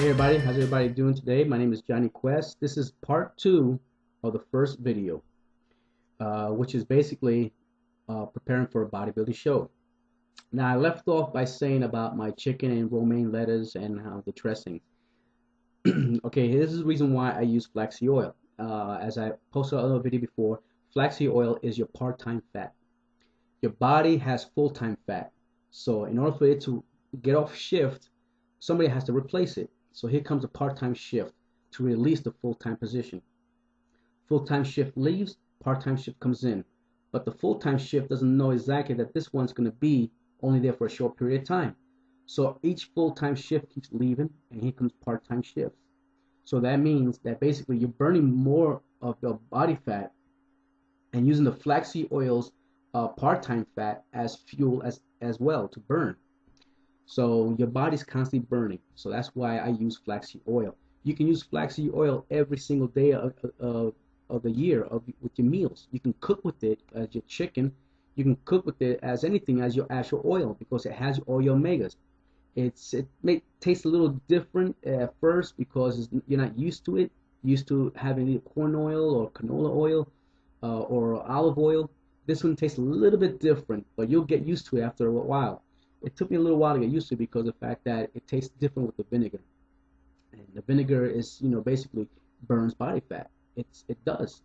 Hey everybody, how's everybody doing today? My name is Johnny Quest. This is part two of the first video, which is basically preparing for a bodybuilding show. Now, I left off by saying about my chicken and romaine lettuce and how the dressing. Okay, this is the reason why I use flaxseed oil. As I posted another video before, flaxseed oil is your part-time fat. Your body has full-time fat. So in order for it to get off shift, somebody has to replace it. So here comes a part-time shift to release the full-time position. Full-time shift leaves, part-time shift comes in. But the full-time shift doesn't know exactly that this one's going to be only there for a short period of time. So each full-time shift keeps leaving, and here comes part-time shifts. So that means that basically you're burning more of your body fat and using the flaxseed oil's part-time fat as fuel as well to burn. So your body's constantly burning. So that's why I use flaxseed oil. You can use flaxseed oil every single day of the year with your meals. You can cook with it as your chicken. You can cook with it as anything as your actual oil because it has all your omegas. It may taste a little different at first because you're not used to it. Used to having either corn oil or canola oil or olive oil. This one tastes a little bit different, but you'll get used to it after a while. It took me a little while to get used to it because of the fact that it tastes different with the vinegar. And the vinegar is, basically burns body fat. It does.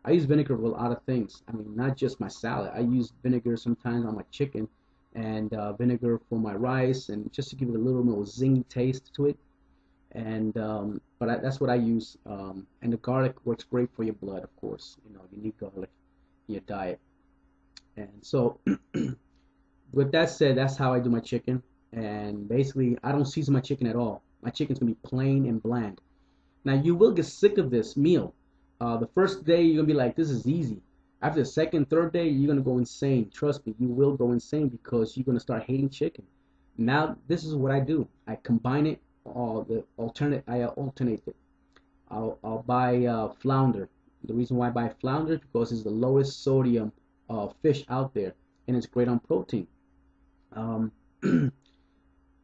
I use vinegar for a lot of things. I mean, not just my salad. I use vinegar sometimes on my chicken and vinegar for my rice, and just to give it a little more zingy taste to it. And that's what I use. And the garlic works great for your blood, of course. You need garlic in your diet. And so, with that said, that's how I do my chicken. And basically, I don't season my chicken at all. My chicken's gonna be plain and bland. Now, you will get sick of this meal. The first day, you're gonna be like, this is easy. After the second, third day, you're gonna go insane. Trust me, you will go insane because you're gonna start hating chicken. Now, this is what I do. I combine it. I alternate it. I'll buy flounder. The reason why I buy flounder is because it's the lowest sodium fish out there, and it's great on protein. Um, and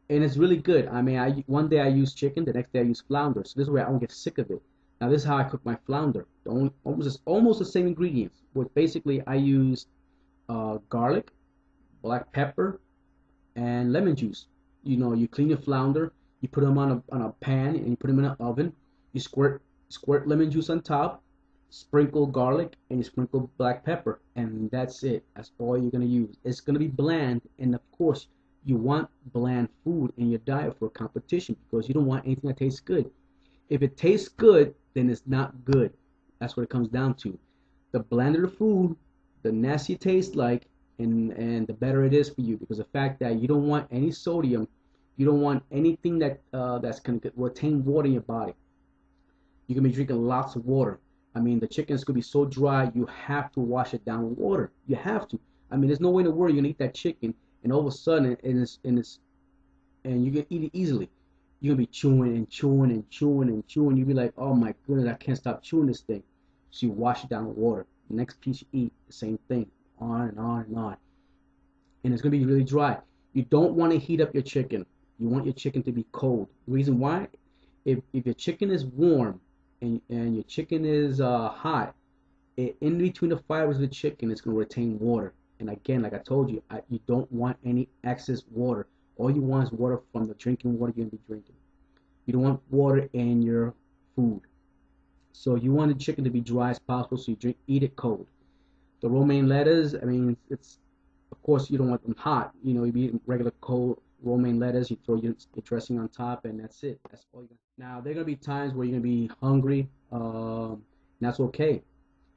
it's really good. I mean, one day I use chicken, the next day I use flounder. So this way I don't get sick of it. Now this is how I cook my flounder. Almost the same ingredients. But basically I use garlic, black pepper, and lemon juice. You clean your flounder, you put them on a pan, and you put them in an oven. You squirt lemon juice on top, sprinkle garlic, and you sprinkle black pepper, and that's it. That's all you're gonna use. It's gonna be bland, and of course you want bland food in your diet for competition because you don't want anything that tastes good. If it tastes good, then it's not good. That's what it comes down to. The blander the food, the nastier it tastes like, and the better it is for you, because the fact that you don't want any sodium, you don't want anything that's gonna retain water in your body. You're gonna be drinking lots of water. I mean, the chicken is gonna be so dry, you have to wash it down with water. You have to. I mean, there's no way in the world you're gonna eat that chicken and all of a sudden and you can eat it easily. You're gonna be chewing and chewing and chewing and chewing. You'll be like, oh my goodness, I can't stop chewing this thing. So you wash it down with water. The next piece you eat, the same thing, on and on and on. And it's gonna be really dry. You don't want to heat up your chicken. You want your chicken to be cold. The reason why, if your chicken is warm and your chicken is hot, in between the fibers of the chicken, it's going to retain water. And again, like I told you, you don't want any excess water. All you want is water from the drinking water you're going to be drinking. You don't want water in your food. So you want the chicken to be dry as possible, so eat it cold. The romaine lettuce, I mean, of course, you don't want them hot. You be eating regular cold romaine lettuce, you throw your dressing on top, and that's it. That's all you got. Now, there are going to be times where you're going to be hungry, and that's okay.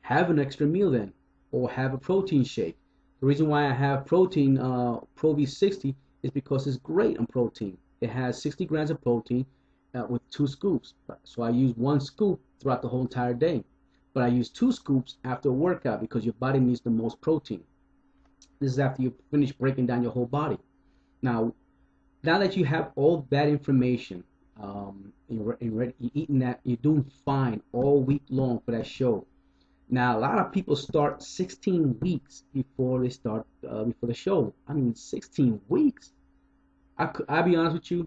Have an extra meal then, or have a protein shake. The reason why I have protein, Pro V60, is because it's great on protein. It has 60 grams of protein with 2 scoops. So I use 1 scoop throughout the whole entire day. But I use 2 scoops after a workout because your body needs the most protein. This is after you finish breaking down your whole body. Now that you have all that information, you're eating that, you're doing fine all week long for that show. Now, a lot of people start 16 weeks before they start before the show. I mean, 16 weeks. I'll be honest with you.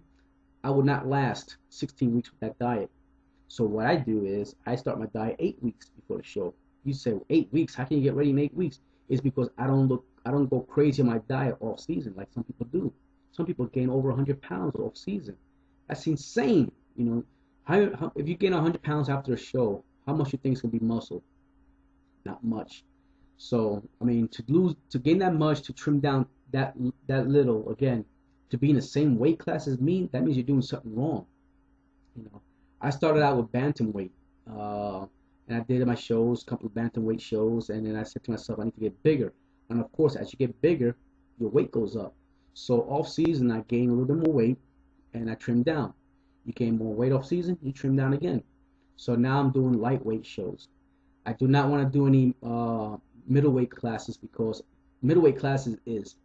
I would not last 16 weeks with that diet. So what I do is I start my diet 8 weeks before the show. You say, well, 8 weeks? How can you get ready in 8 weeks? It's because I don't go crazy on my diet off season like some people do. Some people gain over 100 pounds off season. That's insane. You know, if you gain 100 pounds after a show, how much you think is gonna be muscle? Not much. So I mean, to gain that much, to trim down that little, again, to be in the same weight class as me, that means you're doing something wrong. You know, I started out with bantamweight, and I did my shows, a couple of bantamweight shows, and then I said to myself, I need to get bigger. And of course, as you get bigger, your weight goes up. So off season, I gained a little bit more weight, and I trimmed down. You gain more weight off season, you trim down again. So now I'm doing lightweight shows. I do not want to do any middleweight classes because middleweight classes is,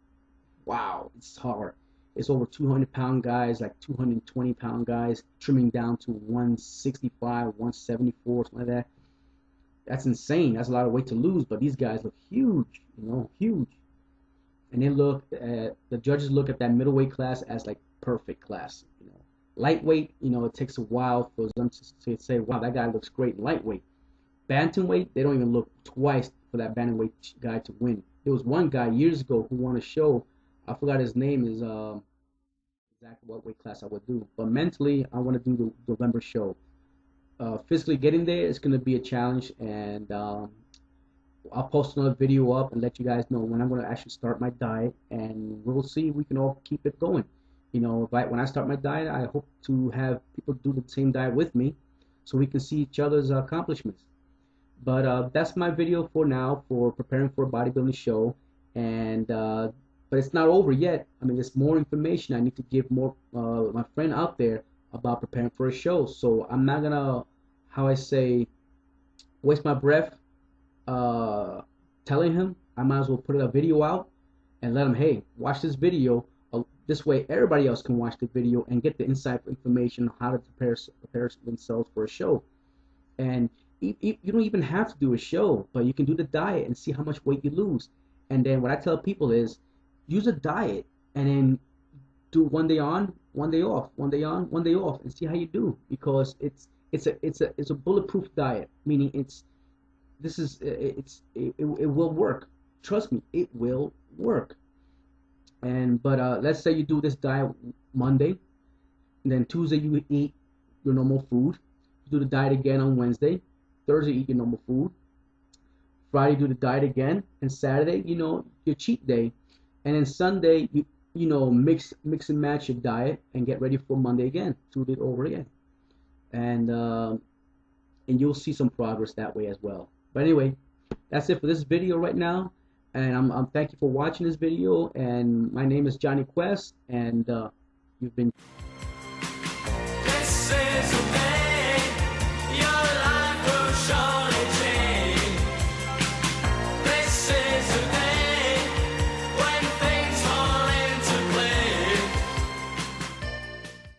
wow, it's hard. It's over 200-pound guys, like 220-pound guys, trimming down to 165, 174, something like that. That's insane. That's a lot of weight to lose, but these guys look huge, huge. And the judges look at that middleweight class as like perfect class. Lightweight, it takes a while for them to say, wow, that guy looks great in lightweight. Bantamweight, they don't even look twice for that bantamweight guy to win. There was one guy years ago who won a show. I forgot his name is exactly what weight class I would do. But mentally, I want to do the November show. Physically getting there is going to be a challenge, and I'll post another video up and let you guys know when I'm going to actually start my diet, and we'll see if we can all keep it going. When I start my diet, I hope to have people do the same diet with me so we can see each other's accomplishments. But that's my video for now for preparing for a bodybuilding show, and but it's not over yet. I mean, there's more information I need to give more my friend out there about preparing for a show. So I'm not gonna, how I say, waste my breath telling him. I might as well put a video out and let him, hey, watch this video. This way, everybody else can watch the video and get the inside information on how to prepare themselves for a show. And you don't even have to do a show, but you can do the diet and see how much weight you lose. And then what I tell people is, use a diet and then do 1 day on, 1 day off, 1 day on, 1 day off, and see how you do. Because it's a bulletproof diet, meaning it will work. Trust me, it will work. But let's say you do this diet Monday, and then Tuesday you eat your normal food. You do the diet again on Wednesday. Thursday eat your normal food. Friday do the diet again, and Saturday, your cheat day, and then Sunday you mix and match your diet and get ready for Monday again. Do it over again, and you'll see some progress that way as well. But anyway, that's it for this video right now. And I'm thank you for watching this video. And my name is Johnny Quest, and you've been